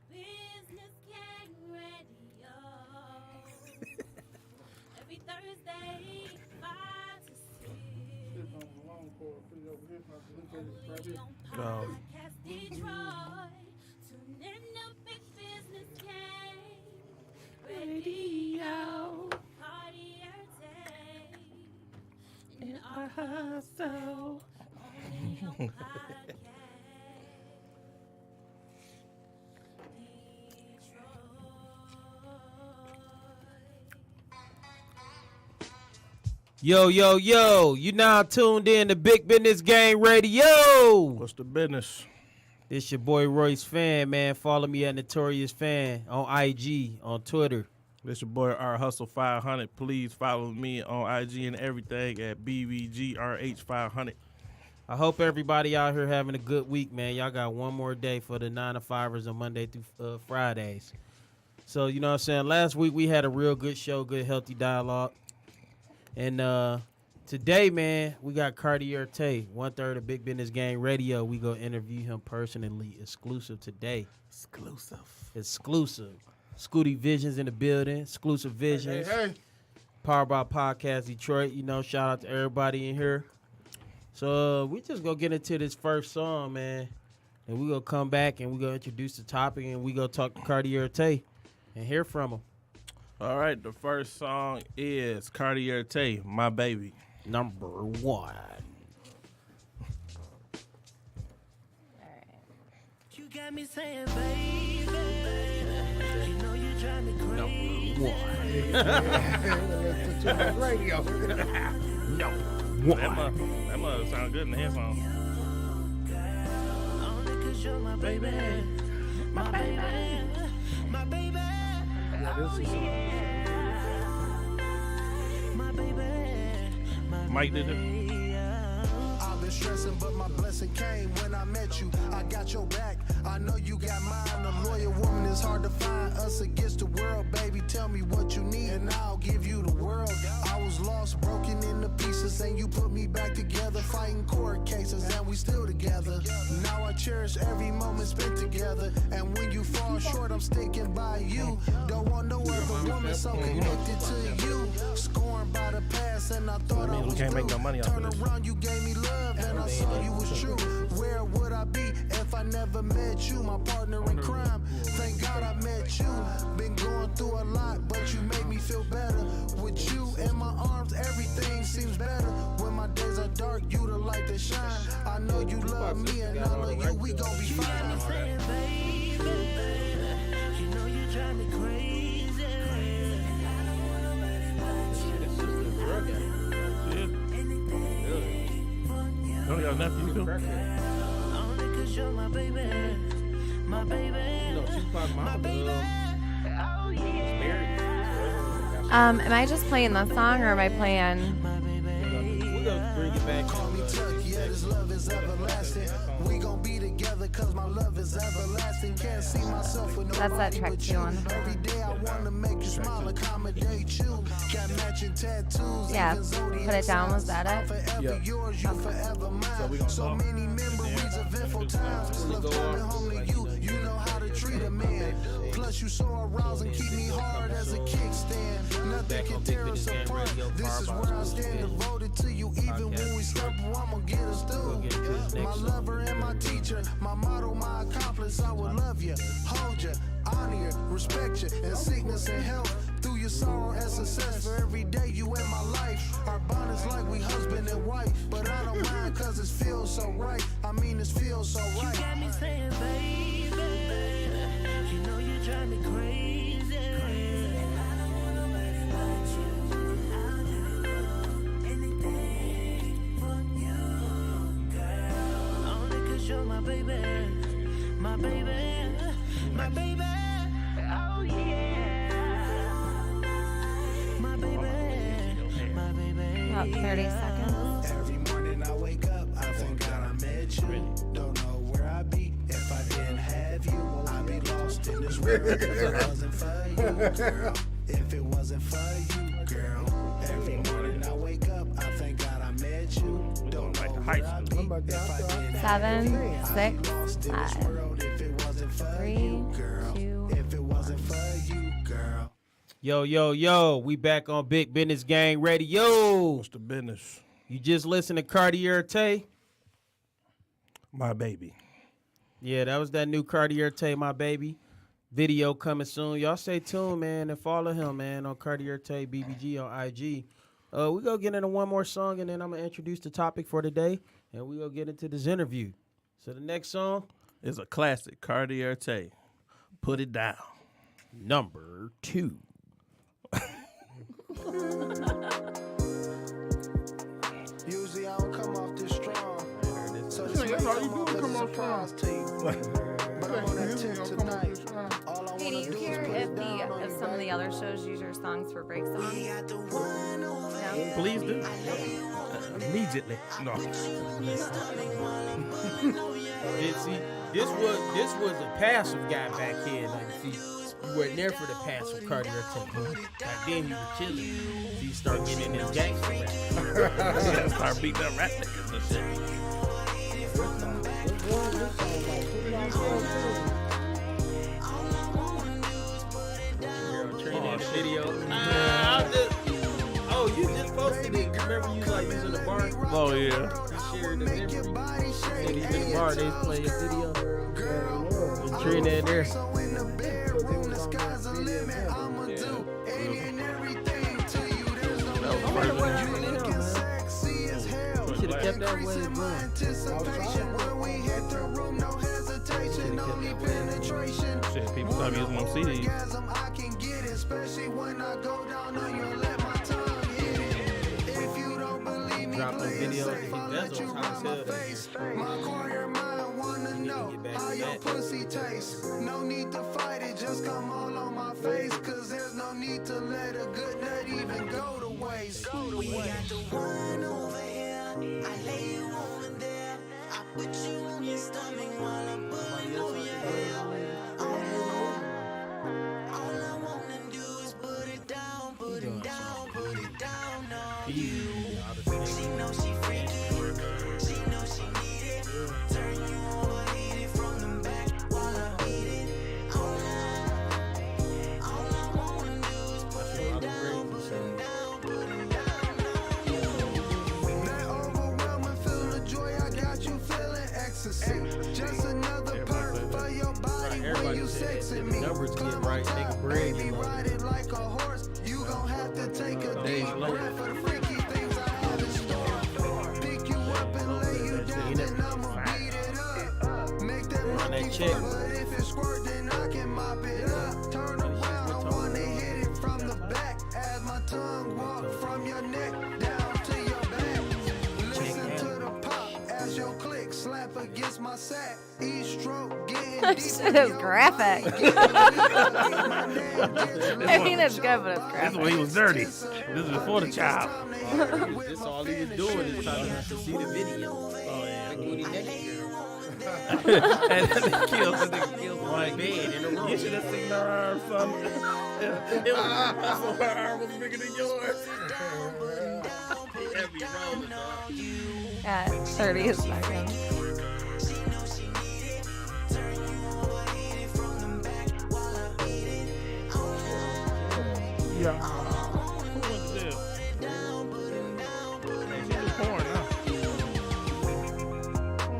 Business Gang Radio. Every Thursday, 5 to 6. Only on Podcast Detroit. Tune in to Big Business Gang Radio. Cartier Tay in our hustle. Only on Podcast Yo, yo, yo, you now tuned in to Big Business Gang Radio. What's the business? This your boy Royce Fan, man. Follow me at Notorious Fan on IG, on Twitter. This your boy R Hustle 500. Please follow me on IG and everything at BVGRH500. I hope everybody out here having a good week, man. Y'all got one more day for the 9 to 5ers on Monday through Fridays. So, you know what I'm saying? Last week we had a real good show, good, healthy dialogue. And today, man, we got Cartier Tay, 1/3 of Big Business Gang Radio. We go interview him personally, exclusive today. Exclusive. Scooty Visions in the building, exclusive Visions. Hey. Powered by Podcast Detroit. You know, shout out to everybody in here. So we just gonna get into this first song, man. And we gonna come back and we gonna introduce the topic and we gonna talk to Cartier Tay and hear from him. All right, the first song is Cartier Tay, My Baby. Number 1. You got me saying, baby, you know you drive me crazy. Radio. That must sound good in the headphones. Only 'cause you're my baby, my baby, my baby. Oh yeah, my baby, my Mike did it. I've been stressing, but my blessing came when I met you. I got your back. I know you got mine. A loyal woman is hard to find. Us against the world, baby. Tell me what you need, and I'll give you the world. I was lost, broken into pieces, and you put me back together. Fighting court cases, and we still together. Now I cherish every moment spent together. And when you fall short, I'm sticking by you. Don't want no other woman so connected to you. Scorned by the past, and I thought I we was can't make no money off of Turn this. around, you gave me love, and I saw you was true. Where would I be if I never met you? My partner in crime, thank God I met you. Been going through a lot, but you made me feel better. With you in my arms, everything seems better. When my days are dark, you the light that shine. I know you love me, and I love you, we gon' be fine. saying, baby, you know you drive me crazy. Don't you got nephew too? Only 'cause you're my baby, my baby, my baby. Oh yeah. Am I just playing the song or am I playing? We're gonna bring it back. Call me Tuck, yeah, this love is everlasting. We gon' be together, cause my love is everlasting. Can't see myself with That's that nobody track but two you. on the Every day I wanna make you smile, accommodate you. Got matching tattoos, Yeah, even zodiac put it down, was signs. that I'm it? forever yours, you forever mine. So many memories of info times. Love coming home to you, you know how to treat a man. Plus you so arousing, keep me hard as a kickstand. Nothing can tear us apart. This is where I stand devoted to you. Even when we stumble, I'ma get us through. My lover and my teacher, my motto, my accomplice. I will love you, hold you, honor you, respect you, in sickness and health. Through your sorrow and success, for every day you in my life. Our bond is like we husband and wife, but I don't mind 'cause it feels so right. I mean, it feels so right. You got me saying, baby, you know you drive me crazy. I don't wanna let it let you. I'll do anything for you, girl. Only 'cause you're my baby, my baby, my baby. Oh yeah, my baby, my baby. About 30 seconds. Every morning I wake up, I thank God I met you. Don't know where I'd be if I didn't have you. I'd be lost in this world if it wasn't for you, girl. If it wasn't for you, girl. Every morning I wake up, I thank God I met you. Don't know where I'd be if I didn't have 7, you. I'd be 6, lost this world if it wasn't for 3, you, girl. 2, If it wasn't for you, girl. Yo, we back on Big Business Gang Radio. What's the business? You just listened to Cartier Tay? My baby. Yeah, that was that new Cartier Tay, My Baby. Video coming soon. Y'all stay tuned, man, and follow him, man, on Cartier Tay BBG on IG. We go get into one more song, and then I'm going to introduce the topic for today, and we go get into this interview. So the next song is a classic, Cartier Tay. Put it down. Number 2. Usually I don't come off this strong. So this That's all you come do, off come as a off strong. surprise to you. But I'm on that tip tonight. All I Hey, do wanna you do hear is put if it down on if you, some of baby. the other shows use your songs for break songs? No? Please do. Immediately. No. See, this was a passive guy back here. Like, see, you weren't there for the passive Cartier Tay. Back then, he was chilling. He started getting in his gangster rap. Yeah, start beating up rap niggas and shit. Video. You just posted it. Remember you was like using the bar? Oh, yeah. You shared the memory. And he's in the bar, they play a video. And Trina there. So in the bedroom, the sky's the limit. I'ma do any and everything to you. There's no limit. You looking sexy as hell. Should have kept that way, Increasing bro. my anticipation when we hit the room. No hesitation, only penetration. Shit, people tell me it's one CD. Orgasm, I can get it, especially when I go down on you and let my tongue hit it. If you don't believe me, Drop the play it video. safe. I'll let you ride my face. My choir mind wanna know how your pussy tastes. No need to fight it, just come all on my face. Cause there's no need to let a good nut even go to waste. We got the one over here. I lay you over there. I put you on your stomach while I'm pulling over your hair. All I wanna do is put it down, put it down, put it down on you. She knows she freaky. She knows she need it. Turn you over, hit it from the back while I beat it. All I wanna do is put it down, put it down, put it down on you. That overwhelming feeling of joy, I got you feeling ecstasy. Just another perk for your body when you sexing me. Numbers get Climb right, on nigga, top, bread baby, get low. ride it like a horse. You gon' have to take a Days deep low. breath for the freaky things I have in store. Pick you up and lay you down, then I'ma beat it up. Make that monkey check. fuck, but if it squirt, then I can mop it up. Turn around, I wanna hit it from the back as my tongue walk from your neck down to your back. Listen to the pop as your click slap against my sack. Each stroke getting That shit is graphic. I mean, it's good, but it's This is graphic. when he was dirty. This is before the child. This all he was doing is trying to see the video. Oh, yeah. Like when he naked girl. And then they killed the nigga killed One bed in the room. You should have seen her arm, son. It was, her arm was bigger than yours. Every roll, dog. At 30 seconds. Yeah. Who was this? Hey, she was porn, huh?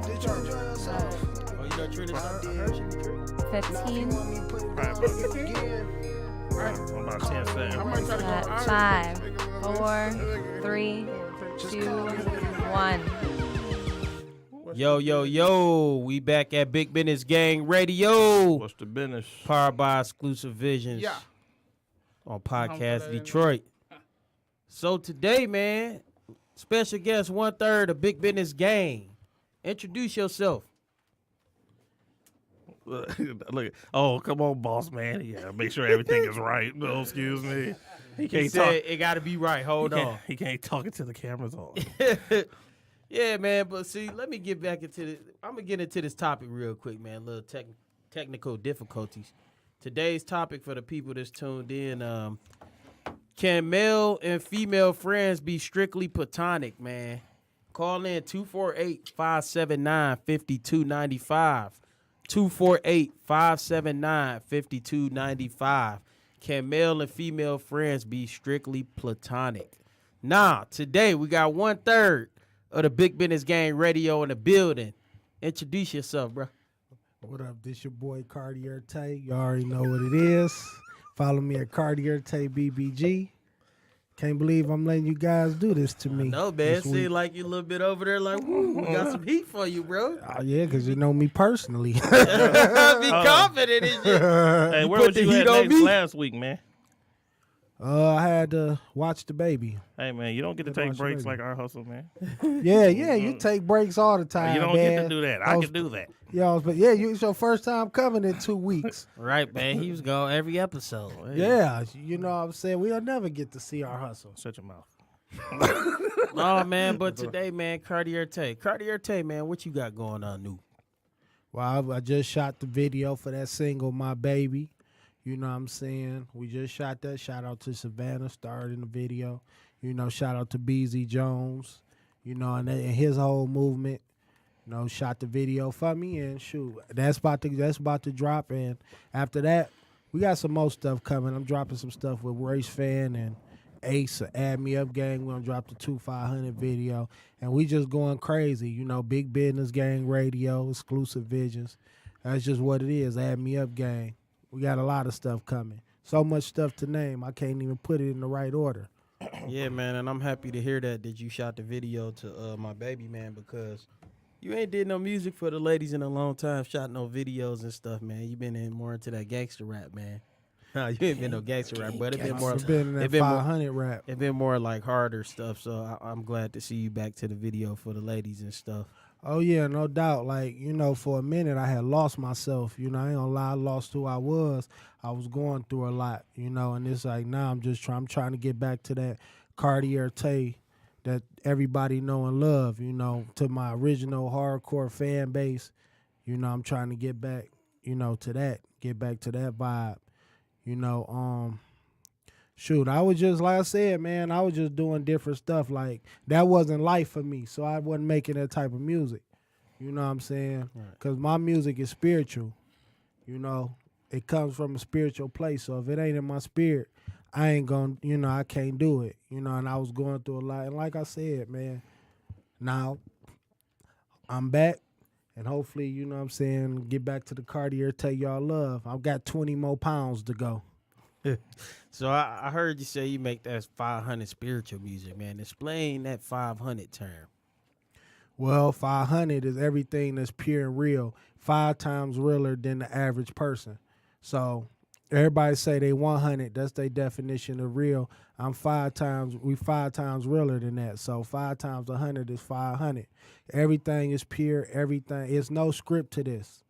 Did you enjoy yourself? Oh, you know Trina? I heard she was Trina. 15. Want me to put it Alright, down bro. on you again? I'm about 10 seconds. I might try to go At Irish. 5, 4, 3, 2, 1. Yo, we back at Big Business Gang Radio. What's the business? Powered by Exclusive Visions. Yeah. On Podcast Detroit. So today, man, special guest 1/3 of Big Business Gang. Introduce yourself. Look, oh, come on, boss man. Yeah, make sure everything is right. No, excuse me. He He can't said talk. it got to be right. Hold on. He can't talk into the cameras on. Yeah, man, but see, let me get back into this. I'm going to get into this topic real quick, man. Little technical difficulties. Today's topic for the people that's tuned in, can male and female friends be strictly platonic, man? Call in 248-579-5295. 248-579-5295. Can male and female friends be strictly platonic? Nah, today we got 1/3 of the Big Business Gang Radio in the building. Introduce yourself, bro. What up? This your boy Cartier Tay. You already know what it is. Follow me at Cartier Tay BBG. Can't believe I'm letting you guys do this to me. No, man. It seems like you a little bit over there like, woo, we got some heat for you, bro. Yeah, because you know me personally. Be confident in you. Hey, where was you at last week, man? I had to watch the baby. Hey, man, you don't get to take breaks like our hustle, man. Yeah, you take breaks all the time, You don't man. get to do that. I can do that. But it's your first time coming in 2 weeks. Right, man. He was gone every episode. Hey. Yeah, you know what I'm saying? We'll never get to see our hustle. Shut your mouth. No, man, but today, man, Cartier Tay. Cartier Tay, man, what you got going on new? Well, I just shot the video for that single, My Baby. You know what I'm saying? We just shot that. Shout out to Savannah, starred in the video. You know, shout out to BZ Jones, you know, and his whole movement. You know, shot the video for me, and shoot, that's about to drop. And after that, we got some more stuff coming. I'm dropping some stuff with Race Fan and Ace, Add Me Up Gang. We're gonna drop the 2500 video, and we just going crazy. You know, Big Business Gang Radio, exclusive visions. That's just what it is. Add Me Up Gang. We got a lot of stuff coming. So much stuff to name, I can't even put it in the right order. Yeah, man, and I'm happy to hear that you shot the video to My Baby, man, because you ain't did no music for the ladies in a long time, shot no videos and stuff, man. You been in more into that gangster rap, man. Nah, you ain't been no gangster rap, but it been more. It's been in that 500 rap. It been more like harder stuff, so I'm glad to see you back to the video for the ladies and stuff. Oh, yeah, no doubt. Like, you know, for a minute, I had lost myself. You know, I ain't gonna lie, I lost who I was. I was going through a lot, you know, and it's like now I'm trying to get back to that Cartier Tay that everybody know and love, you know, to my original hardcore fan base. You know, I'm trying to get back, you know, get back to that vibe, you know. Shoot, I was just, like I said, man, I was just doing different stuff. Like, that wasn't life for me, so I wasn't making that type of music. You know what I'm saying? Because my music is spiritual. You know, it comes from a spiritual place. So if it ain't in my spirit, I ain't going to, you know, I can't do it. You know, and I was going through a lot. And like I said, man, now I'm back. And hopefully, you know what I'm saying, get back to the Cartier Tay y'all love. I've got 20 more pounds to go. So I heard you say you make that 500 spiritual music, man. Explain that 500 term. Well, 500 is everything that's pure and real, 5 times realer than the average person. So everybody say they 100, that's their definition of real. We 5 times realer than that. So 5 times 100 is 500. Everything is pure, everything. It's no script to this.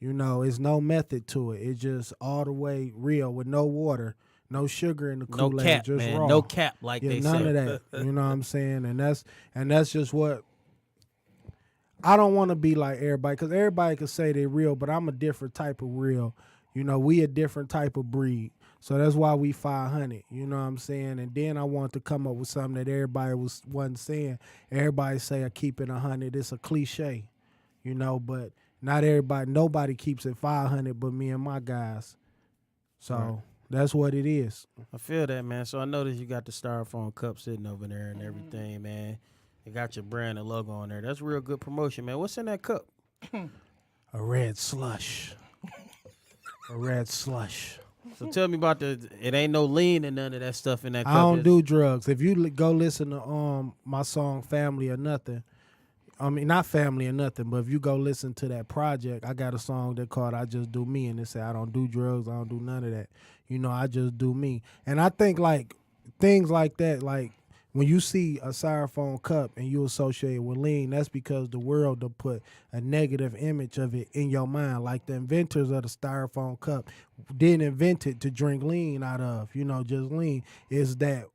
You know, it's no method to it. It's just all the way real with no water, no sugar in the Kool-Aid, No cap, just man. raw. No cap, like they none say. of that. You know what I'm saying? And that's just what I don't want to be like everybody, because everybody can say they're real, but I'm a different type of real. You know, we a different type of breed. So that's why we 500. You know what I'm saying? And then I want to come up with something that everybody wasn't saying. Everybody say I keep it 100. It's a cliche, you know, but not everybody, nobody keeps it 500 but me and my guys. So that's what it is. I feel that, man. So I noticed you got the styrofoam cup sitting over there and everything, man. You got your brand and logo on there. That's real good promotion, man. What's in that cup? A red slush. A red slush. So tell me about it ain't no lean and none of that stuff in that cup. I don't do drugs. If you go listen to my song Family or Nothing, I mean, not Family or Nothing, but if you go listen to that project, I got a song that called I Just Do Me, and it said I don't do drugs, I don't do none of that. You know, I just do me. And I think, like, things like that, like, when you see a styrofoam cup and you associate it with lean, that's because the world will put a negative image of it in your mind. Like the inventors of the styrofoam cup didn't invent it to drink lean out of, you know, just lean. Is that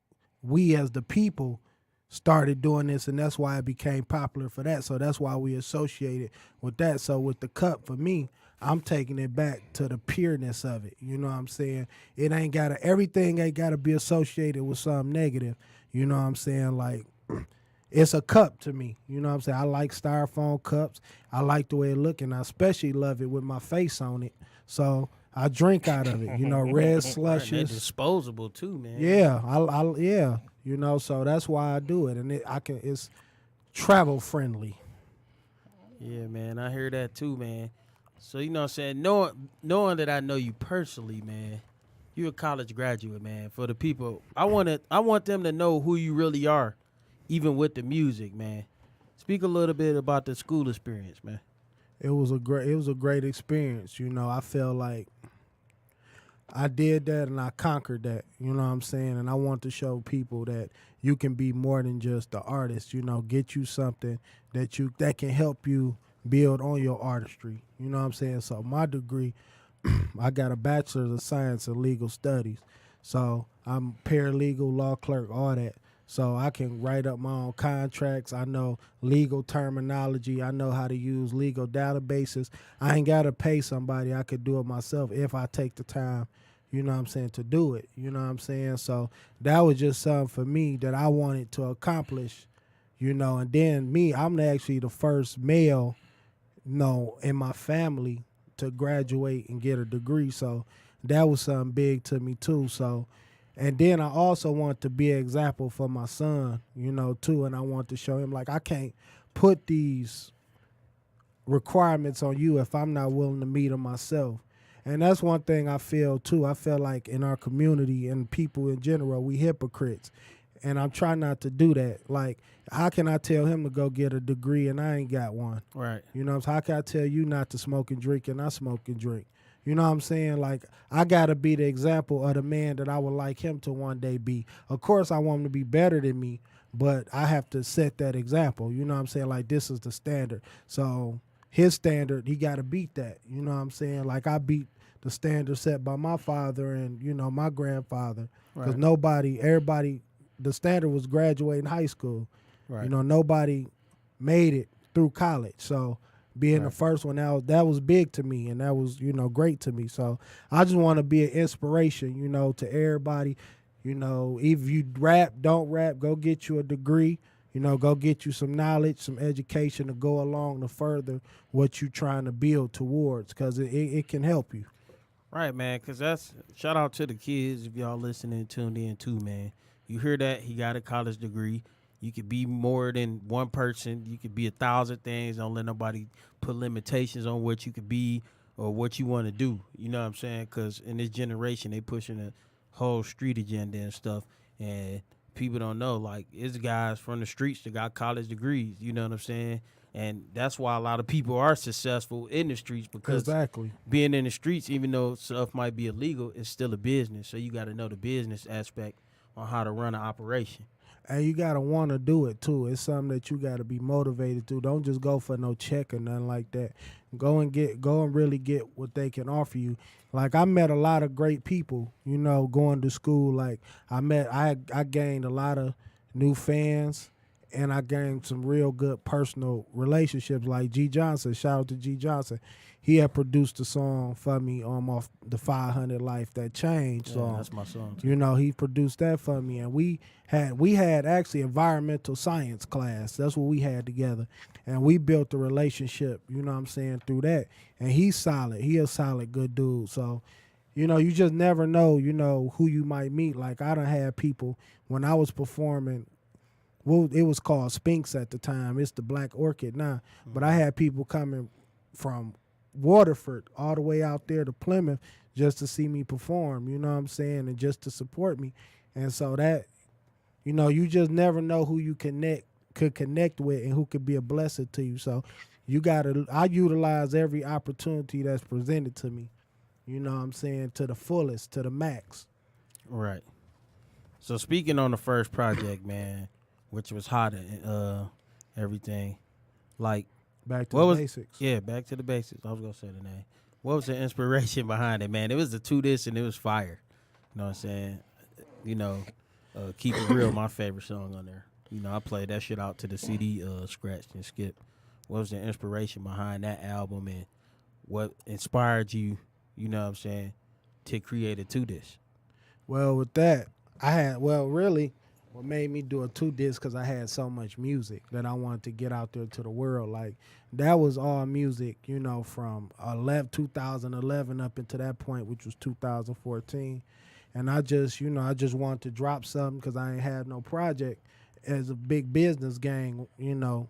we as the people started doing this, and that's why it became popular for that. So that's why we associate it with that. So with the cup, for me, I'm taking it back to the pureness of it. You know what I'm saying? It ain't gotta, everything ain't gotta be associated with something negative. You know what I'm saying? Like, it's a cup to me. You know what I'm saying? I like styrofoam cups. I like the way it look, and I especially love it with my face on it. So I drink out of it. You know, red They're slushes. disposable too, man. Yeah, yeah. You know, so that's why I do it, and it's travel friendly. Yeah, man. I hear that too, man. So you know what I'm saying? Knowing that I know you personally, man, you're a college graduate, man. For the people, I want them to know who you really are, even with the music, man. Speak a little bit about the school experience, man. It was a great experience. You know, I felt like I did that and I conquered that. You know what I'm saying? And I want to show people that you can be more than just the artist. You know, get you something that can help you build on your artistry. You know what I'm saying? So my degree, I got a bachelor's of science in legal studies. So I'm paralegal, law clerk, all that. So I can write up my own contracts. I know legal terminology. I know how to use legal databases. I ain't got to pay somebody. I could do it myself if I take the time, you know what I'm saying, to do it. You know what I'm saying? So that was just something for me that I wanted to accomplish, you know. And then I'm actually the first male, you know, in my family to graduate and get a degree. So that was something big to me too. So, and then I also want to be an example for my son, you know, too. And I want to show him, like, I can't put these requirements on you if I'm not willing to meet them myself. And that's one thing I feel too. I feel like in our community and people in general, we hypocrites. And I'm trying not to do that. Like, how can I tell him to go get a degree and I ain't got one? Right. You know, how can I tell you not to smoke and drink and I smoke and drink? You know what I'm saying? Like, I got to be the example of the man that I would like him to one day be. Of course, I want him to be better than me, but I have to set that example. You know what I'm saying? Like, this is the standard. So his standard, he got to beat that. You know what I'm saying? Like, I beat the standard set by my father and, you know, my grandfather. Because everybody, the standard was graduating high school. Right. You know, nobody made it through college. So being the first one out, that was big to me, and that was, you know, great to me. So I just want to be an inspiration, you know, to everybody. You know, if you rap, don't rap, go get you a degree. You know, go get you some knowledge, some education to go along to further what you're trying to build towards, because it can help you. Right, man, because that's shout out to the kids if y'all listening, tuned in too, man. You hear that? He got a college degree. You could be more than one person. You could be 1,000 things. Don't let nobody put limitations on what you could be or what you want to do. You know what I'm saying? Because in this generation, they pushing a whole street agenda and stuff. And people don't know, like, it's guys from the streets that got college degrees. You know what I'm saying? And that's why a lot of people are successful in the streets, because Exactly. being in the streets, even though stuff might be illegal, it's still a business. So you got to know the business aspect on how to run an operation. And you gotta want to do it too. It's something that you gotta be motivated to. Don't just go for no check or nothing like that. Go and really get what they can offer you. Like, I met a lot of great people, you know, going to school. Like, I gained a lot of new fans, and I gained some real good personal relationships. Like G Johnson, shout out to G Johnson. He had produced a song for me off the 500 Life That Changed song. Yeah, that's my song too. You know, he produced that for me, and we had actually environmental science class. That's what we had together, and we built a relationship. You know what I'm saying, through that. And he's solid. He a solid, good dude. So, you know, you just never know. You know who you might meet. Like, I done had people when I was performing. Well, it was called Spinks at the time. It's the Black Orchid now, but I had people coming from Waterford all the way out there to Plymouth just to see me perform, you know what I'm saying, and just to support me. And so that, you know, you just never know who you could connect with and who could be a blessing to you. So I utilize every opportunity that's presented to me, you know what I'm saying, to the fullest, to the max. Right. So speaking on the first project, man, which was hot and everything, like, Back to the basics. Yeah, back to the basics. I was going to say the name. What was the inspiration behind it, man? It was the To This and it was fire. You know what I'm saying? You know, Keep It Real, my favorite song on there. You know, I played that shit out to the CD scratched and skipped. What was the inspiration behind that album, and what inspired you, you know what I'm saying, to create a To This? Well, with that, really, what made me do a 2 disc because I had so much music that I wanted to get out there to the world. Like that was all music, you know, from 2011 up into that point, which was 2014. And I just wanted to drop something because I ain't had no project as a big business gang, you know,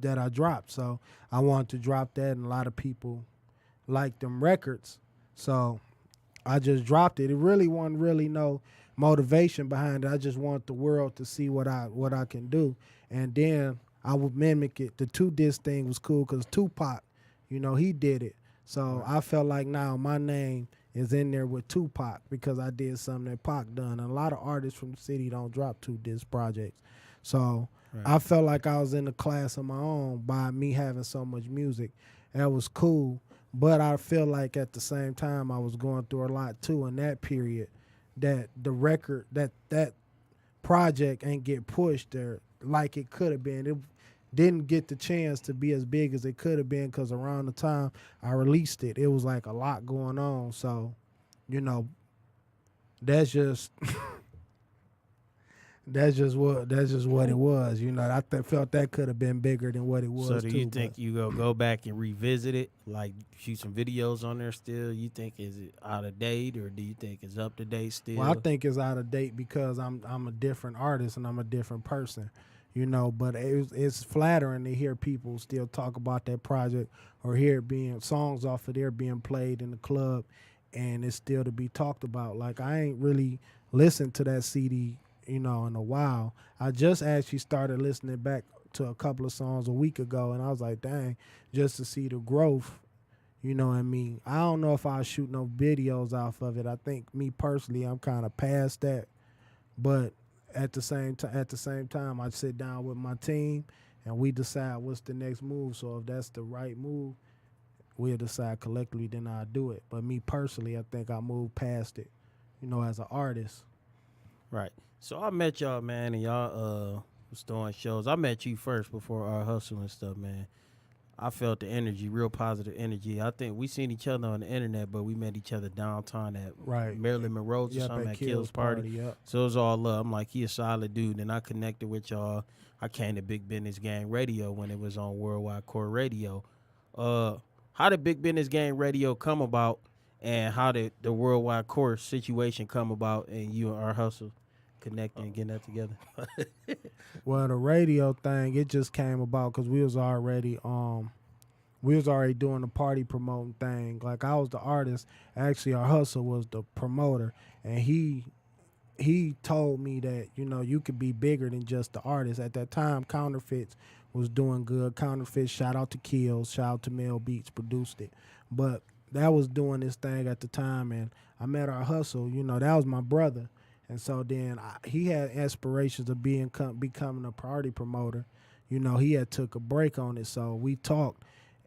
that I dropped. So I wanted to drop that, and a lot of people liked them records. So I just dropped it. It really wasn't really no motivation behind it. I just want the world to see what I can do. And then I would mimic it. The 2 disc thing was cool because Tupac, you know, he did it. So I felt like now my name is in there with Tupac because I did something that Pac done. And a lot of artists from the city don't drop 2 disc projects. So I felt like I was in a class of my own by me having so much music. That was cool. But I feel like at the same time I was going through a lot too in that period, that the record, that project ain't get pushed there like it could have been. It didn't get the chance to be as big as it could have been because around the time I released it, it was like a lot going on. So, you know, that's just that's just what it was. You know, I felt that could have been bigger than what it was. So do you think you go back and revisit it, like shoot some videos on there still? You think is it out of date, or do you think it's up to date still? Well, I think it's out of date because I'm a different artist and I'm a different person. You know, but it's flattering to hear people still talk about that project or hear it being songs off of there being played in the club, and it's still to be talked about. Like I ain't really listened to that CD, you know, in a while. I just actually started listening back to a couple of songs a week ago, and I was like, dang, just to see the growth. You know what I mean? I don't know if I'll shoot no videos off of it. I think me personally, I'm kind of past that, but at the same time, I sit down with my team and we decide what's the next move. So if that's the right move, we'll decide collectively, then I'll do it. But me personally, I think I moved past it, you know, as an artist. Right. So I met y'all, man, and y'all was throwing shows. I met you first before our hustle and stuff, man. I felt the energy, real positive energy. I think we seen each other on the internet, but we met each other downtown at Marilyn Monroe's or something at Kill's party. Yep. So it was all love. I'm like, he a solid dude. And I connected with y'all. I came to Big Business Gang Radio when it was on Worldwide Core Radio. How did Big Business Gang Radio come about, and how did the Worldwide Core situation come about, and you and our hustle connecting and getting that together? Well, the radio thing, it just came about because we was already doing the party promoting thing. Like I was the artist, actually our hustle was the promoter, and he told me that, you know, you could be bigger than just the artist. At that time, Counterfeits was doing good. Counterfeits, shout out to Kills, shout out to Mel Beats, produced it. But that was doing this thing at the time, and I met our hustle. You know, that was my brother. And so then he had aspirations of becoming a party promoter. You know, he had took a break on it. So we talked,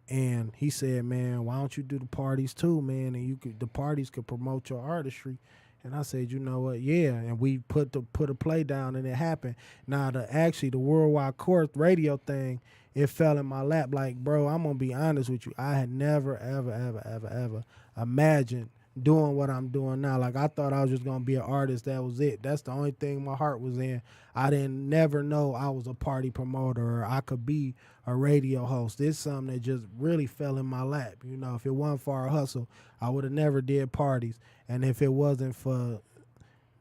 and he said, man, why don't you do the parties too, man? And the parties could promote your artistry. And I said, you know what? Yeah. And we put a play down, and it happened. Now, the Worldwide Court radio thing, it fell in my lap. Like, bro, I'm going to be honest with you. I had never, ever imagined doing what I'm doing now. Like, I thought I was just gonna be an artist. That was it. That's the only thing my heart was in. I didn't never know I was a party promoter or I could be a radio host. It's something that just really fell in my lap. You know, if it wasn't for our hustle, I would have never did parties. And if it wasn't for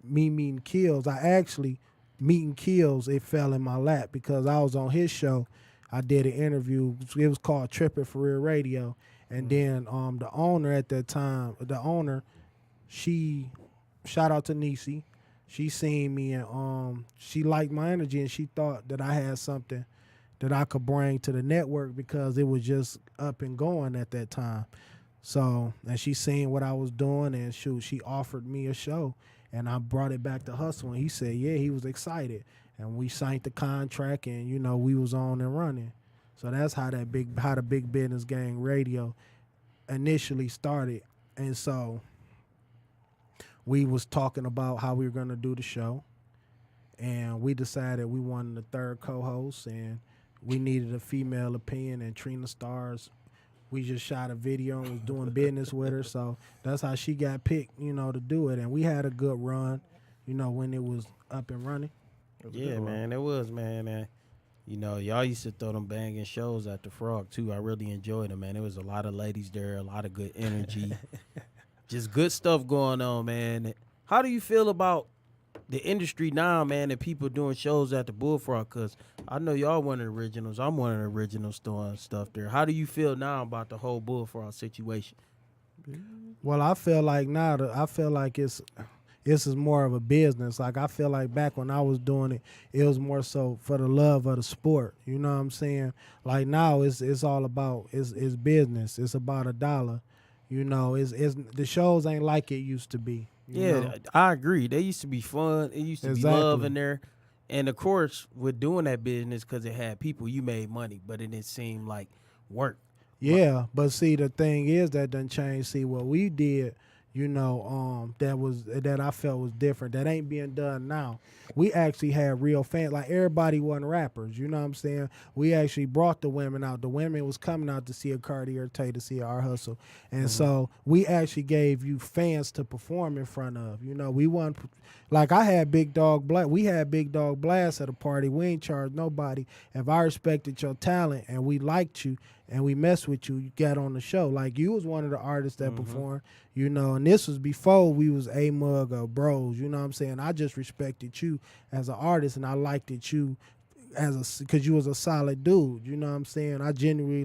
me meeting Kills, meeting Kills, it fell in my lap because I was on his show. I did an interview. It was called Trippin' For Real Radio. And then the owner at that time, she, shout out to Niecy, she seen me and she liked my energy, and she thought that I had something that I could bring to the network because it was just up and going at that time. So, and she seen what I was doing, and she offered me a show, and I brought it back to Hustle, and he said, yeah, he was excited. And we signed the contract, and, you know, we was on and running. So that's how the Big Business Gang Radio initially started. And so we was talking about how we were going to do the show, and we decided we wanted a third co-host, and we needed a female opinion, and Trina Stars, we just shot a video and was doing business with her. So that's how she got picked, you know, to do it. And we had a good run, you know, when it was up and running. Yeah, man, it was, man. And, you know, y'all used to throw them banging shows at the Frog, too. I really enjoyed them, man. There was a lot of ladies there, a lot of good energy. Just good stuff going on, man. How do you feel about the industry now, man, and people doing shows at the Bullfrog? Because I know y'all one of the originals. I'm one of the originals doing stuff there. How do you feel now about the whole Bullfrog situation? Well, I feel like now, this is more of a business. Like, I feel like back when I was doing it was more so for the love of the sport. You know what I'm saying? Like, now it's all about, it's business. It's about a dollar. You know, it's the shows ain't like it used to be. You know? I agree. They used to be fun. It used to be love in there. And, of course, with doing that business, because it had people, you made money, but it didn't seem like work. Yeah, but see, the thing is that done changed. See, what we did, you know, that I felt was different. That ain't being done now. We actually had real fans. Like, everybody wasn't rappers. You know what I'm saying? We actually brought the women out. The women was coming out to see a CarDetroit, to see our hustle. And so we actually gave you fans to perform in front of. You know, we wasn't, like, I had Big Dog Blast. We had Big Dog Blast at a party. We ain't charged nobody. If I respected your talent and we liked you and we messed with you, you got on the show. Like, you was one of the artists that performed, you know, and this was before we was A-Mug or Bros, you know what I'm saying? I just respected you as an artist, and I liked it you because you was a solid dude, you know what I'm saying?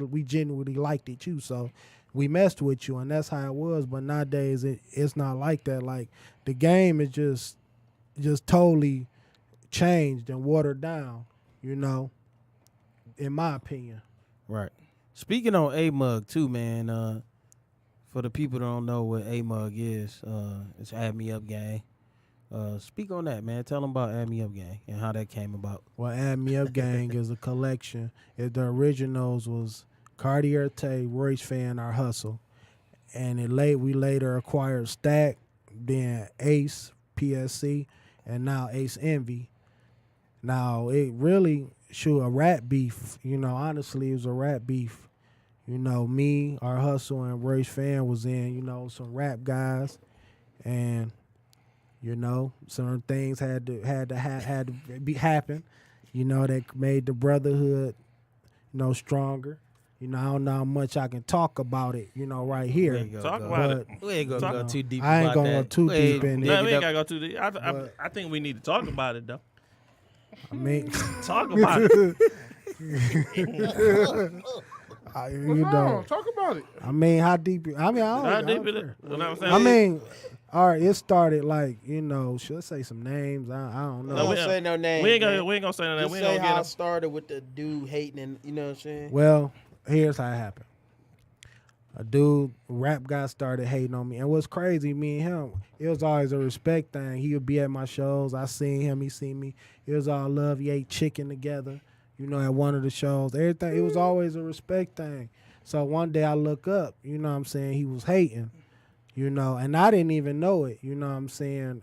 We genuinely liked it you, so we messed with you, and that's how it was. But nowadays, it's not like that. Like, the game is just totally changed and watered down, you know, in my opinion. Right. Speaking on A-Mug, too, man, for the people that don't know what A-Mug is, it's Add Me Up Gang. Speak on that, man. Tell them about Add Me Up Gang and how that came about. Well, Add Me Up Gang is a collection. The originals was CarDetroit, Royce Fan, Our Hustle. And we later acquired Stack, then Ace, PSC, and now Ace Envy. Now, it really, a rap beef. You know, honestly, it was a rap beef. You know, me, Our Hustle, and Royce Fan was in, you know, some rap guys. And, you know, certain things had to happen, you know, that made the brotherhood, you know, stronger. You know, I don't know how much I can talk about it, you know, right here. Talk about it. We ain't gonna go too deep. I ain't gonna go too deep in it. No, we ain't gotta go too deep. I think we need to talk about it, though. I mean, Talk about it. Talk about it. I mean, how deep? I mean, How deep it is? You know what I'm saying? I mean, all right, it started like, you know, should I say some names? I don't know. Don't say no names. We ain't gonna say no names. Just We say ain't how gonna it started with the dude hating, and you know what I'm saying? Well, here's how it happened. A dude, rap guy, started hating on me. And what's crazy, me and him, it was always a respect thing. He would be at my shows. I seen him, he seen me. It was all love. We ate chicken together, you know, at one of the shows. Everything, it was always a respect thing. So one day I look up, you know what I'm saying, he was hating, you know, and I didn't even know it, you know what I'm saying.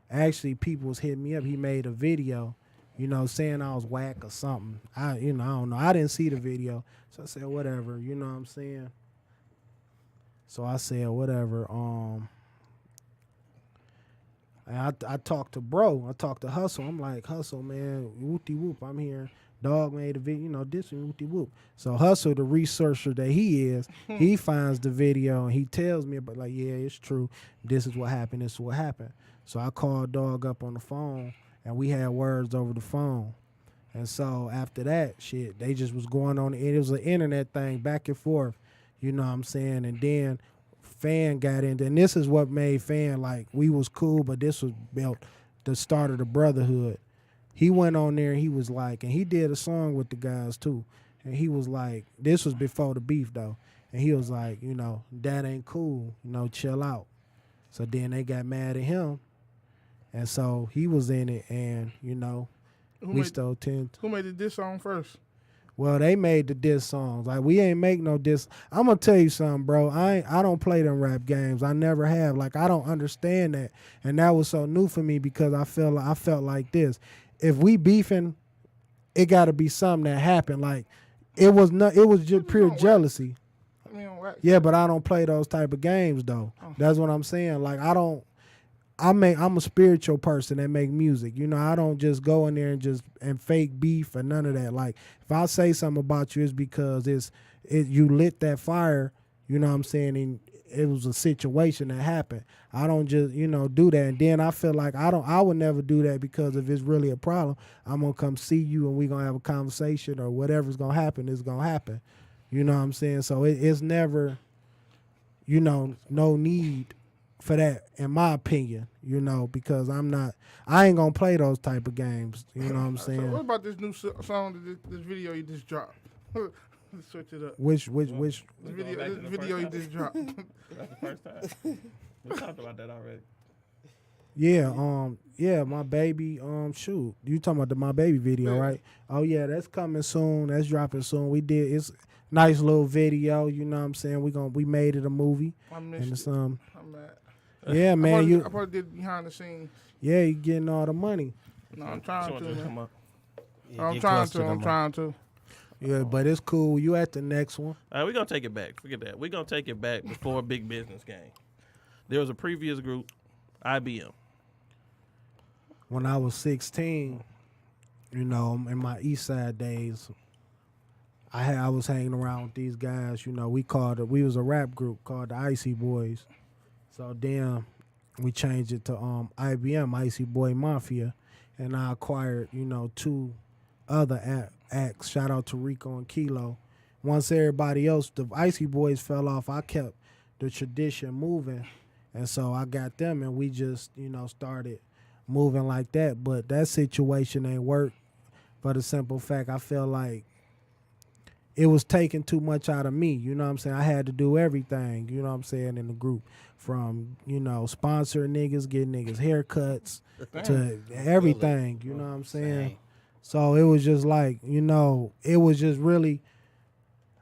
Actually, people was hitting me up. He made a video, you know, saying I was whack or something. I don't know. I didn't see the video. So I said, whatever, you know what I'm saying. So I said, whatever. And I talked to Bro. I talked to Hustle. I'm like, Hustle, man, whoopty whoop. I'm here. Dog made a video, you know, this and whoopty whoop. So Hustle, the researcher that he is, he finds the video and he tells me about, like, yeah, it's true. This is what happened. This is what happened. So I called Dog up on the phone and we had words over the phone. And so after that, shit, they just was going on. It was an internet thing back and forth. You know what I'm saying? And then Fan got into, and this is what made Fan, like, we was cool, but this was built the start of the brotherhood. He went on there and he was like, and he did a song with the guys too. And he was like, this was before the beef though. And he was like, you know, that ain't cool, you know, chill out. So then they got mad at him. And so he was in it and, you know, we stole 10. Who made the diss song first? Well, they made the diss songs. Like, we ain't make no diss. I'm gonna tell you something, bro. I don't play them rap games. I never have. Like, I don't understand that, and that was so new for me because I felt like this. If we beefing, it got to be something that happened. Like, it was just pure jealousy. I mean, yeah, but I don't play those type of games though. That's what I'm saying. Like, I don't I'm a spiritual person that make music. You know, I don't just go in there and fake beef or none of that. Like if I say something about you, it's because you lit that fire. You know what I'm saying? And it was a situation that happened. I don't just do that. And then I feel like I would never do that because if it's really a problem, I'm gonna come see you and we gonna have a conversation or whatever's gonna happen is gonna happen. You know what I'm saying? So it's never, no need for that, in my opinion, because I ain't gonna play those type of games. You know what I'm saying? So what about this new song, this video you just dropped? Let's switch it up. Which This video you just dropped. That's the first time. We talked about that already. Yeah, my baby, shoot. You talking about my baby video, Yeah. right? Oh yeah, that's coming soon. That's dropping soon. It's nice little video, you know what I'm saying? We made it a movie. I And missed it's it. I'm mad. yeah, man, I probably did behind the scenes. yeah, you getting all the money. No, I'm trying to, man. Yeah, I'm get trying close to. them, I'm trying to. Yeah, but it's cool. You at the next one. All right, we're going to take it back. Forget that. We're going to take it back before Big Business Gang. There was a previous group, IBM. When I was 16, in my East Side days, I was hanging around with these guys. We was a rap group called the Icy Boys. So then we changed it to IBM, Icy Boy Mafia, and I acquired 2 other acts. Shout out to Rico and Kilo. Once everybody else, the Icy Boys fell off, I kept the tradition moving, and so I got them, and we just started moving like that. But that situation ain't worked for the simple fact I feel like it was taking too much out of me. You know what I'm saying? I had to do everything, you know what I'm saying, in the group. From, sponsoring niggas, getting niggas haircuts, to everything, you know what I'm saying? Same. So it was just like, it was just really,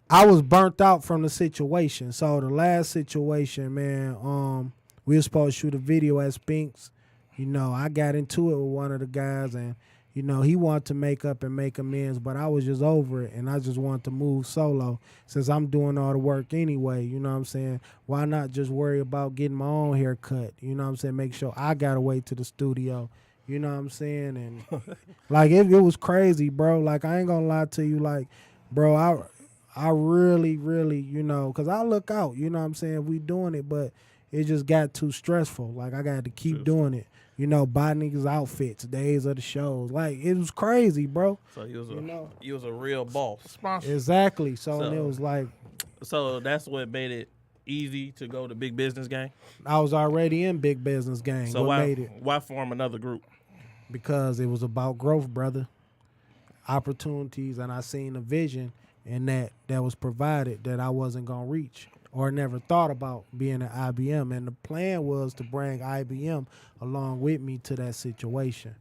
I was burnt out from the situation. So the last situation, man, we were supposed to shoot a video at Spinks. I got into it with one of the guys, and he wanted to make up and make amends, but I was just over it, and I just wanted to move solo. Since I'm doing all the work anyway, you know what I'm saying? Why not just worry about getting my own haircut? You know what I'm saying? Make sure I got to wait to the studio. You know what I'm saying? And like it was crazy, bro. Like I ain't gonna lie to you, like, bro, I really, really, because I look out, you know what I'm saying? We doing it, but it just got too stressful. Like I got to keep doing it. Buy niggas outfits, days of the shows. Like it was crazy, bro. So he was a real boss. Sponsor. Exactly. So and it was like So that's what made it easy to go to Big Business Gang. I was already in Big Business Gang. So what made it? why form another group? Because it was about growth, brother. Opportunities, and I seen a vision in that was provided that I wasn't gonna reach or never thought about being at IBM. And the plan was to bring IBM along with me to that situation.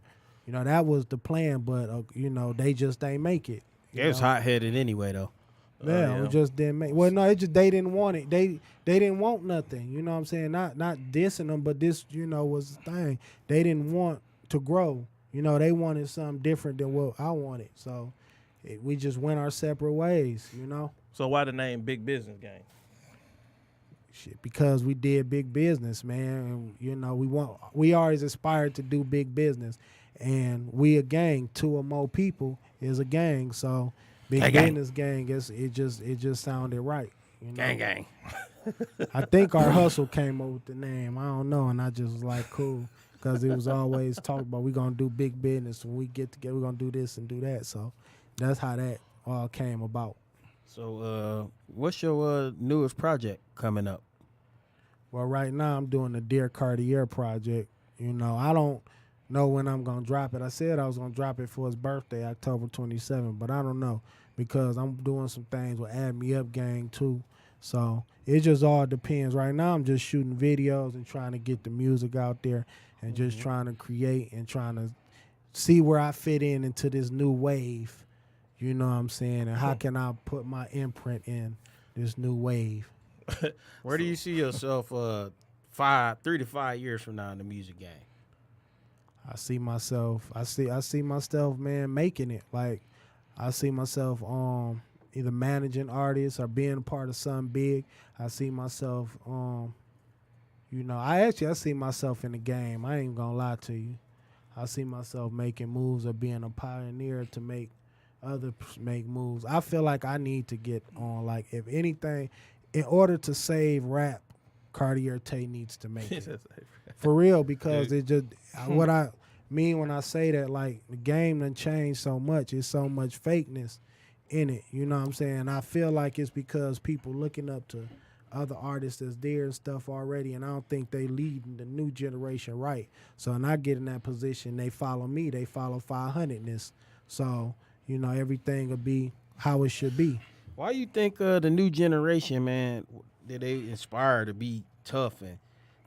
That was the plan, but they just ain't make it. It was hot headed anyway though. Yeah, it just didn't make. Well, no, they didn't want it. They didn't want nothing. You know what I'm saying? Not dissing them, but this was the thing. They didn't want to grow. They wanted something different than what I wanted. So we just went our separate ways. So why the name Big Business Gang? Shit, because we did big business, man. And we always aspired to do big business, and we a gang. 2 or more people is a gang. So big business gang. It just sounded right. Gang. I think our hustle came up with the name. I don't know, and I just was like, cool, because it was always talked about we gonna do big business when we get together. We gonna do this and do that. So that's how that all came about. So what's your newest project coming up? Well, right now I'm doing the Dear Cartier project. I don't know when I'm gonna drop it. I said I was gonna drop it for his birthday, October 27th, but I don't know because I'm doing some things with Add Me Up Gang too. So it just all depends. Right now I'm just shooting videos and trying to get the music out there and just trying to create and trying to see where I fit into this new wave. You know what I'm saying? And how can I put my imprint in this new wave? Where do you see yourself 3 to 5 years from now in the music game? I see myself, man, making it. Like I see myself either managing artists or being a part of something big. I see myself You know, I see myself in the game. I ain't gonna lie to you. I see myself making moves or being a pioneer to make others make moves. I feel like I need to get on. Like, if anything, in order to save rap, Cartier Tay needs to make it. For real, because it just, what I mean when I say that, like, the game done changed so much. It's so much fakeness in it. You know what I'm saying? I feel like it's because people looking up to other artists that's there and stuff already, and I don't think they leading the new generation right. So when I get in that position, they follow me. They follow 500ness. So, you know, everything will be how it should be. Why you think the new generation, man, that they inspired to be tough and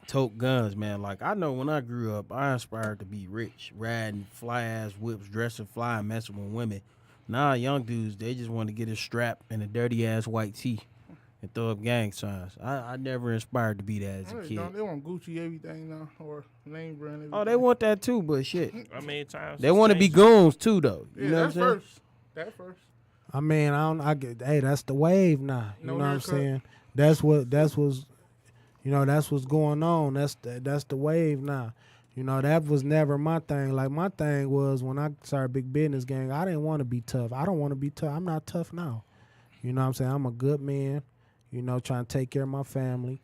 tote guns, man? Like, I know when I grew up, I inspired to be rich, riding fly-ass whips, dressing fly, and messing with women. Now, young dudes, they just want to get a strap and a dirty-ass white tee and throw up gang signs. I never inspired to be that as a kid. They want Gucci everything now, or name brand everything. Oh, they want that too, but shit. I mean, times They want to be goons too, though. You Yeah, know what I'm that's saying? first. That first. I mean, hey, that's the wave now. You No know what I'm haircut. saying? That's what's going on. That's the wave now. You know, that was never my thing. Like, my thing was when I started Big Business Gang, I didn't want to be tough. I don't want to be tough. I'm not tough now. You know what I'm saying? I'm a good man, you know, trying to take care of my family.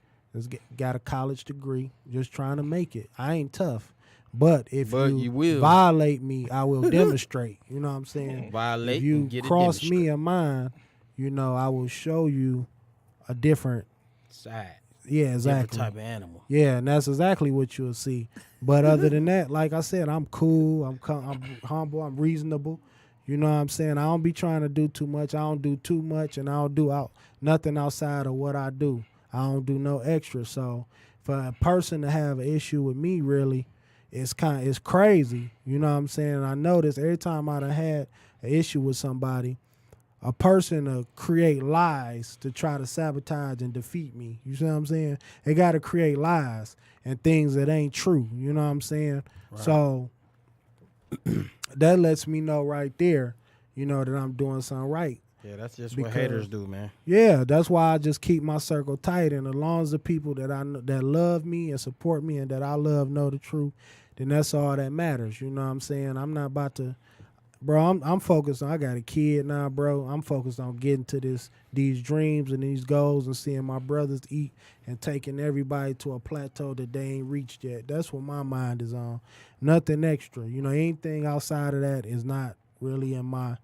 Got a college degree, just trying to make it. I ain't tough. But if you will violate me, I will demonstrate. You know what I'm saying? Violate if you and get cross it me and mine, you know, I will show you a different side. Yeah, exactly. Different type of animal. Yeah, and that's exactly what you'll see. But other than that, like I said, I'm cool. I'm humble. I'm reasonable. You know what I'm saying? I don't be trying to do too much. I don't do too much, and I don't do nothing outside of what I do. I don't do no extra. So for a person to have an issue with me, really, it's crazy. You know what I'm saying? I notice every time I done had an issue with somebody, a person to create lies to try to sabotage and defeat me. You see what I'm saying? They got to create lies and things that ain't true. You know what I'm saying? Right. So that lets me know right there, you know, that I'm doing something right. Yeah, that's just what haters do, man. Yeah, that's why I just keep my circle tight. And as long as the people that that love me and support me and that I love know the truth, then that's all that matters. You know what I'm saying? I'm not about to... Bro, I'm focused on, I got a kid now, bro. I'm focused on getting to these dreams and these goals and seeing my brothers eat and taking everybody to a plateau that they ain't reached yet. That's what my mind is on. Nothing extra. You know, anything outside of that is not really in my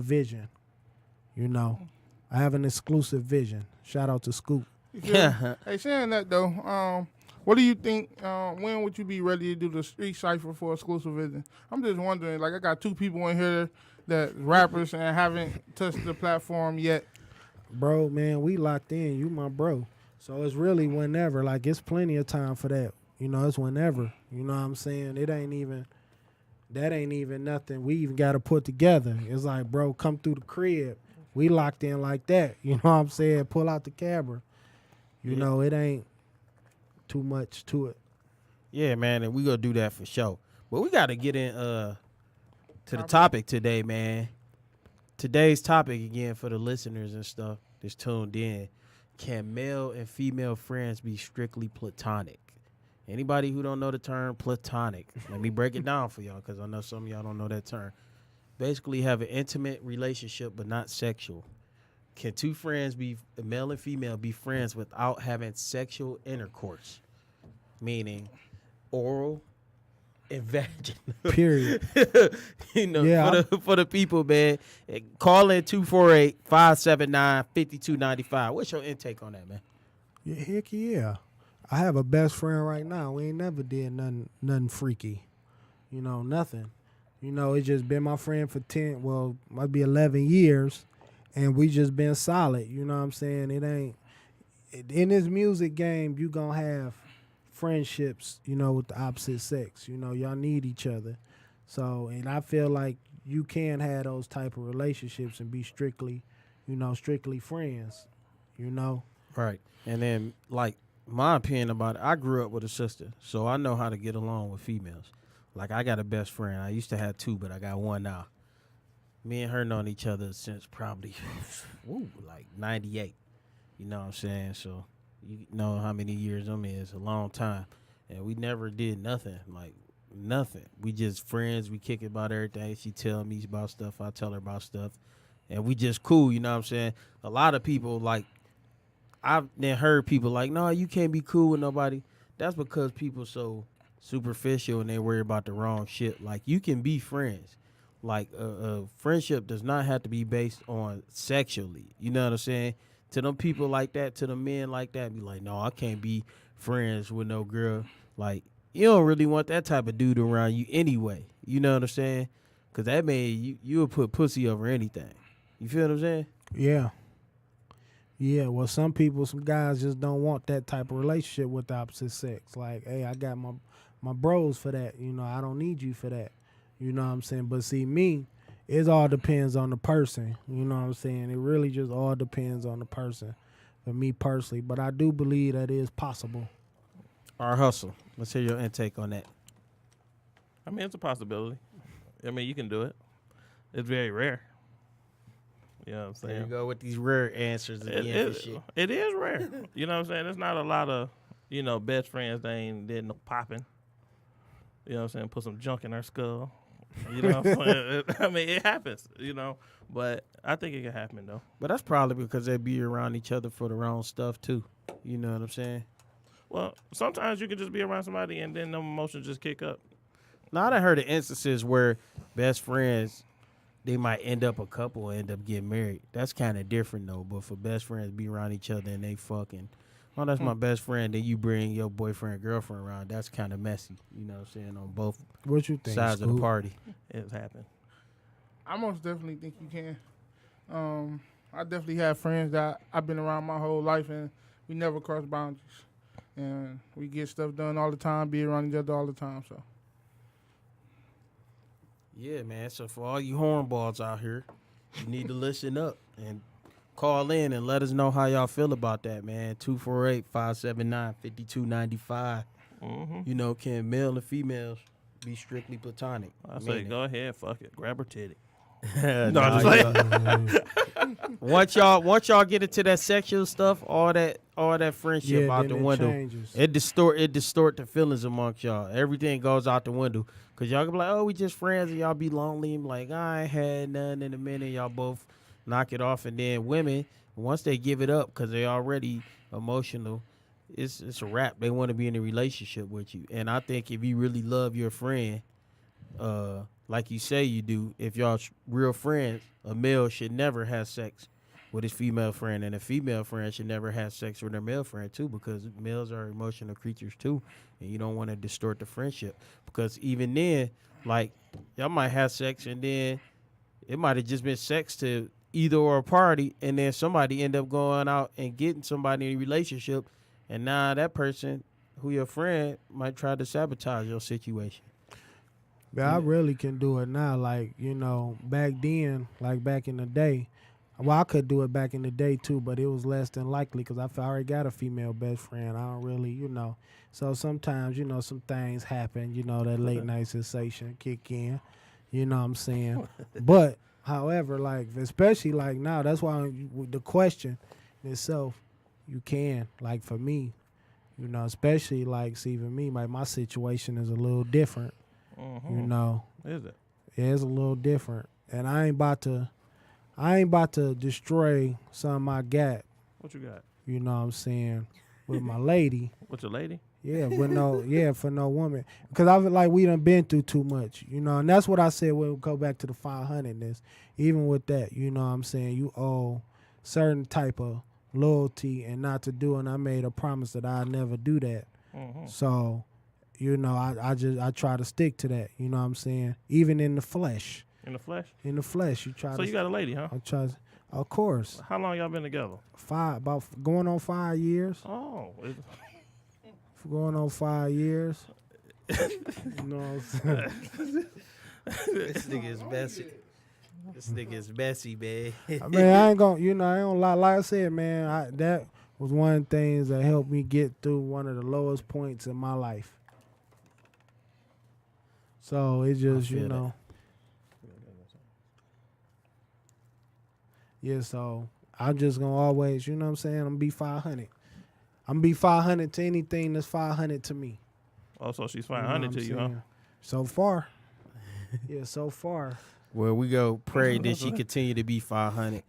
vision. You know, I have an exclusive vision. Shout out to Scoop. Yeah. Hey, saying that though, what do you think, when would you be ready to do the street cipher for exclusive vision? I'm just wondering, like, I got two people in here that rappers and haven't touched the platform yet. Bro, man, we locked in. You my bro. So it's really whenever. Like, it's plenty of time for that. You know, it's whenever. You know what I'm saying? That ain't even nothing we even got to put together. It's like, bro, come through the crib. We locked in like that. You know what I'm saying? Pull out the camera. You know, it ain't too much to it. Yeah, man, and we gonna do that for sure. But we gotta get in to the topic today, man. Today's topic again for the listeners and stuff that's tuned in. Can male and female friends be strictly platonic? Anybody who don't know the term platonic, let me break it down for y'all because I know some of y'all don't know that term. Basically have an intimate relationship but not sexual. Can two friends, be male and female, be friends without having sexual intercourse? Meaning oral and vaginal. Period. You know, yeah, for the people, man. Call in 248-579-5295. What's your intake on that, man? Yeah, heck yeah. I have a best friend right now. We ain't never did nothing freaky. You know, nothing. You know, it's just been my friend for might be 11 years. And we just been solid, you know what I'm saying? It ain't in this music game. You gonna have friendships, you know, with the opposite sex. You know, y'all need each other. So, and I feel like you can have those type of relationships and be strictly friends. You know, right? And then, like, my opinion about it, I grew up with a sister, so I know how to get along with females. Like, I got a best friend. I used to have two, but I got one now. Me and her known each other since probably, like 98. You know what I'm saying? So You know how many years them is, a long time. And we never did nothing, like nothing. We just friends, we kick it about everything. She tell me about stuff, I tell her about stuff. And we just cool, you know what I'm saying? A lot of people, like, I've then heard people like, no, you can't be cool with nobody. That's because people so superficial and they worry about the wrong shit. Like, you can be friends. Like, friendship does not have to be based on sexually. You know what I'm saying? To them people like that, to the men like that, be like, no, I can't be friends with no girl. Like, you don't really want that type of dude around you anyway. You know what I'm saying? Because that man, you would put pussy over anything. You feel what I'm saying? Yeah. Yeah, well, some guys just don't want that type of relationship with the opposite sex. Like, hey, I got my bros for that. You know, I don't need you for that. You know what I'm saying? But see, me, it all depends on the person. You know what I'm saying? It really just all depends on the person for me personally. But I do believe that is possible. Our hustle. Let's hear your intake on that. I mean, it's a possibility. I mean, you can do it. It's very rare. You know what I'm saying? There you go with these rare answers again for shit. It is rare. You know what I'm saying? There's not a lot of, best friends they ain't did no popping. You know what I'm saying? Put some junk in their skull. You know what I'm saying? I mean, it happens, But I think it can happen, though. But that's probably because they be around each other for the wrong stuff, too. You know what I'm saying? Well, sometimes you can just be around somebody and then them emotions just kick up. Now, I done heard of instances where best friends, they might end up a couple and end up getting married. That's kind of different, though. But for best friends be around each other and they fucking, oh, that's my best friend, then you bring your boyfriend, girlfriend around, that's kind of messy. You know what I'm saying? On both What you think, sides of the Scoop? party. It's happened. I most definitely think you can. I definitely have friends that I've been around my whole life, and we never cross boundaries. And we get stuff done all the time, be around each other all the time. So Yeah, man. So for all you hornballs out here, you need to listen up and call in and let us know how y'all feel about that, man. 248-579-5295. Mm-hmm. You know, can male and females be strictly platonic? I say, go ahead, fuck it, grab her titty. No, I'm just once y'all get into that sexual stuff, all that friendship out the window. Changes. It distort the feelings amongst y'all. Everything goes out the window. Cause y'all can be like, oh, we just friends, and y'all be lonely and like, I ain't had none in a minute. Y'all both knock it off, and then women, once they give it up, cause they already emotional, it's a wrap. They want to be in a relationship with you. And I think if you really love your friend, like you say you do, if y'all real friends, a male should never have sex with his female friend, and a female friend should never have sex with her male friend too, because males are emotional creatures too, and you don't want to distort the friendship. Because even then, like, y'all might have sex, and then it might have just been sex to either or a party, and then somebody end up going out and getting somebody in a relationship, and now that person, who your friend, might try to sabotage your situation. But I really can do it now. Like, back then, like back in the day, well, I could do it back in the day too, but it was less than likely because I already got a female best friend. I don't really, So sometimes, some things happen, that late night sensation kick in, you know what I'm saying? But, however, like, especially like now, that's why the question itself, you can, like for me, especially like, see, for me, like my situation is a little different. Is it? Yeah, it's a little different, and I ain't about to destroy something I got. What you got? You know what I'm saying? With my lady. With your lady? Yeah, for no woman, because we done been through too much, and that's what I said when we go back to the 500ness. Even with that, you know what I'm saying, you owe certain type of loyalty and not to do, and I made a promise that I'd never do that. Mm-hmm. So. I try to stick to that. You know what I'm saying? Even in the flesh. In the flesh? In the flesh, you try. So you got a lady, huh? I try. Of course. How long y'all been together? About going on 5 years. Oh. Going on 5 years. You know what I'm saying? This nigga is messy. This nigga is messy, man. I mean, I ain't gonna, I ain't gonna lie. Like I said, man, that was one of the things that helped me get through one of the lowest points in my life. So it just, Yeah, so I'm just gonna always, I'm gonna be 500. I'm gonna be 500 to anything that's 500 to me. Oh, so she's You know 500 what to I'm you, huh? saying? So far. Yeah, so far. Well, we go pray that she continue to be 500.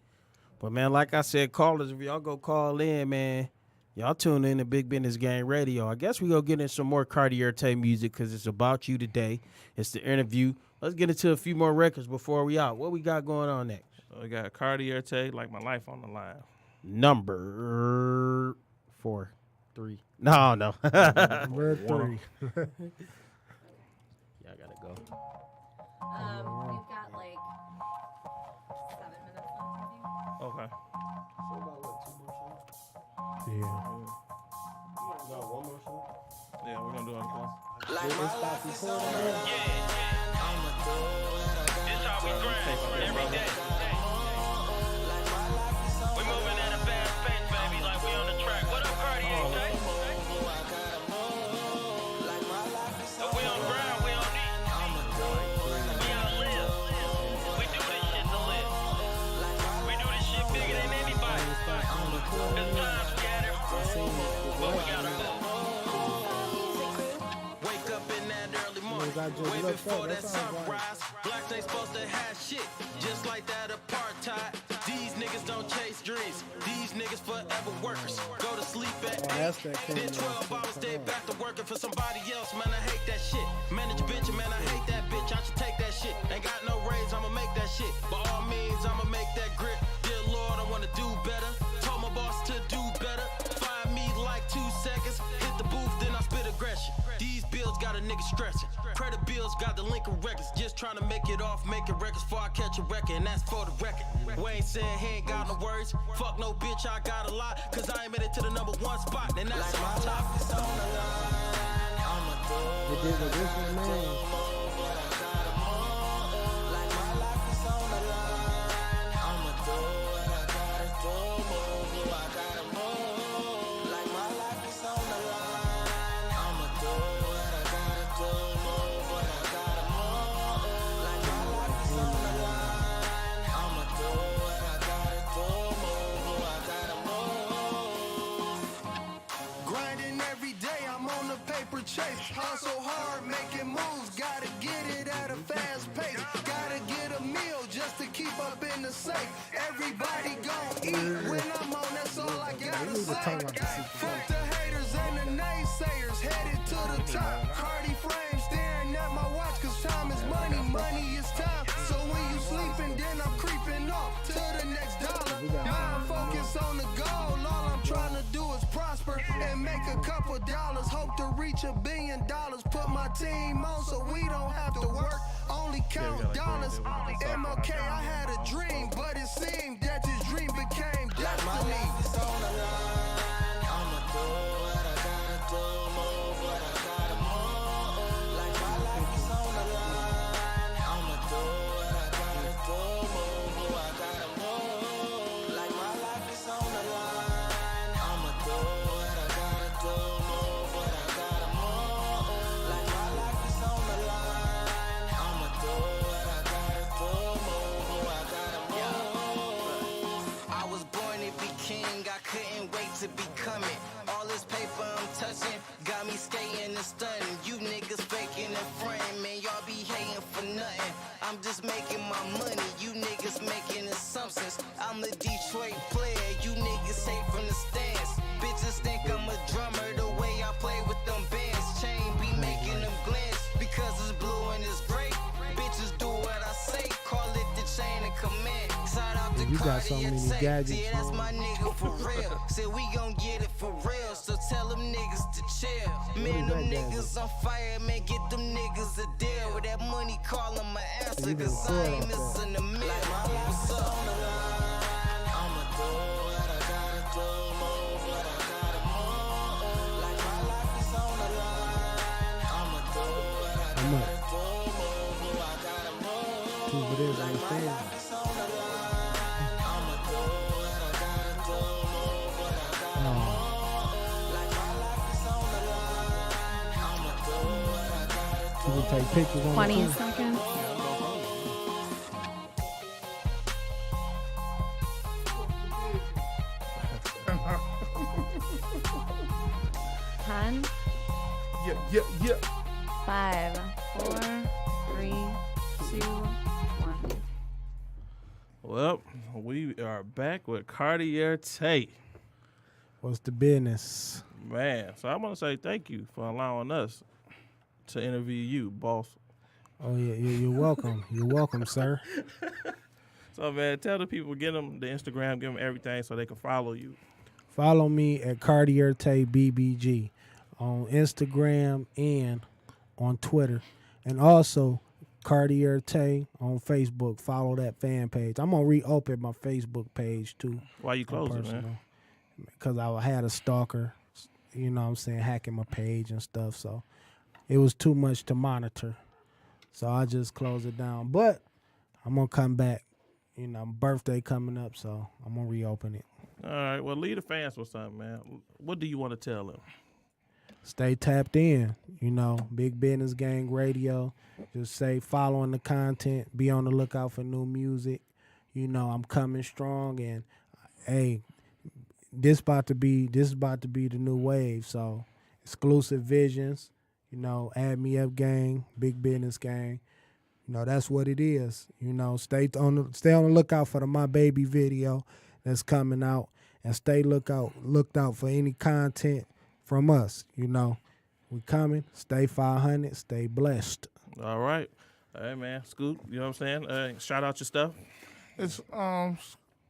But, man, like I said, callers, if y'all go call in, man, y'all tune in to Big Business Gang Radio. I guess we go get in some more Cartier-Tay music because it's about you today. It's the interview. Let's get into a few more records before we out. What we got going on next? So we got Cartier-Tay, Like My Life on the Line. Number 4, 3. No. Number 3. Y'all gotta go. We've got like 7 minutes left, I think. Okay. Yeah. Yeah, we're going to do it again. This how we grind every day. We moving at a fast pace, baby, like we on the track. What up, Cartier-Tay? If we on grind, we on eat. We gotta live. We do this shit to live. We do this shit bigger than anybody. There's times we had it hard, but we gotta move. Wake up in that early morning, way before that sunrise. Blacks ain't supposed to have shit, just like that apartheid. These niggas don't chase dreams, these niggas forever workers. Go to sleep at 8, then 12 hours, stay back to working for somebody else. Man, I hate that shit. Manage bitch, man, I hate that bitch. I should take that shit. Ain't got no raise, I'ma make that shit. By all means, I'ma make that grit. Dear Lord, I wanna do better. Told my boss to do better. Find me like 2 seconds. Hit the booth, then I spit aggression. These bills got a nigga stressing. Credit bills got the Lincoln records. Just trying to make it off, making records before I catch a record, and that's for the record. Wayne said he ain't got no words. Fuck no bitch, I got a lot. Cause I ain't made it to the number 1 spot, and that's on top. Grinding every day, I'm on the paper chase. Hustle hard, making moves, gotta get it at a fast pace. Gotta get a meal just to keep up in the safe. Everybody gon' eat when I'm on, that's all I gotta say. Fuck the haters and the naysayers, headed to the top. Cardi frame staring at my watch, cause time is money, money is time. So when you sleeping, then I'm creeping off to the next dollar. Mind focus on the goal, all I'm trying to do is prosper and make a couple dollars. Hope to reach $1 billion. Put my team on so we don't have to work. Only count dollars. MLK, I had a dream, but it seemed that this dream became destiny. I was born to be king, I couldn't wait to become it. All this paper I'm touching got me skating and stunning. You niggas faking and fronting, man, y'all be hating for nothing. I'm just making my money, you niggas making assumptions. I'm the Detroit player, you niggas hate from the stands. Bitches think I'm a drummer the way I play with them bands. Chain be making them glance because it's blue and it's gray. Bitches do what I say, call it the chain of command. Shout out to You got so many Cartier-Tay, gadgets, yeah, that's man. my nigga for real. Said we gon' get it for real, so tell them niggas to chill. Man, them niggas on fire, man, get them niggas a deal. With that money, call them my answer, cause I ain't missing a meal. What's up? I'm up. Two of this, understand? You can take pictures on 20 the too. seconds. 1. Yeah. 5, 4, 3, 2, 1. Well, we are back with Cartier Tate. What's the business? Man, so I want to say thank you for allowing us to interview you, boss. Oh yeah, you're welcome. You're welcome, sir. So, man, tell the people, get them the Instagram, give them everything so they can follow you. Follow me at Cartier Tate BBG on Instagram and on Twitter, and also Cartier Tate on Facebook. Follow that fan page. I'm gonna reopen my Facebook page too. Why you close it, man? Because I had a stalker, you know what I'm saying, hacking my page and stuff. So it was too much to monitor. So I just closed it down. But I'm going to come back. You know, birthday coming up, so I'm going to reopen it. All right. Well, lead the fans with something, man. What do you want to tell them? Stay tapped in. You know, Big Business Gang Radio. Just say following the content. Be on the lookout for new music. You know, I'm coming strong. And, hey, this is about to be the new wave. So exclusive visions, you know, Add Me Up Gang, Big Business Gang. You know, that's what it is. You know, stay on the lookout for the My Baby video that's coming out, and looked out for any content from us. You know, we coming. Stay 500. Stay blessed. All right. Hey, man. Scoot, you know what I'm saying? Shout out your stuff. It's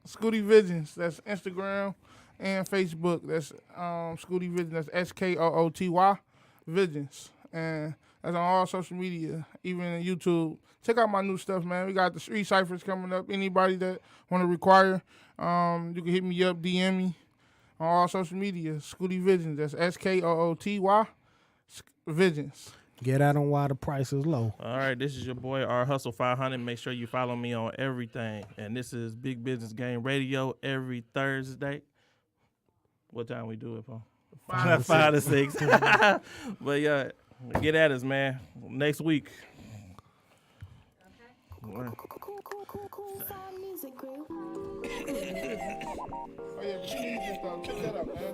Scooty Visions. That's Instagram and Facebook. That's Scooty Visions. That's SKOOTY Visions. And that's on all social media, even on YouTube. Check out my new stuff, man. We got the street ciphers coming up. Anybody that want to require, you can hit me up, DM me on all social media. Scooty Visions. That's SKOOTY Visions. Get out on why the price is low. All right, this is your boy, R Hustle 500. Make sure you follow me on everything. And this is Big Business Game Radio every Thursday. What time we do it, for? 5 to 6. But, yeah, get at us, man. Next week. Cool music group. Oh, yeah, check that out, man.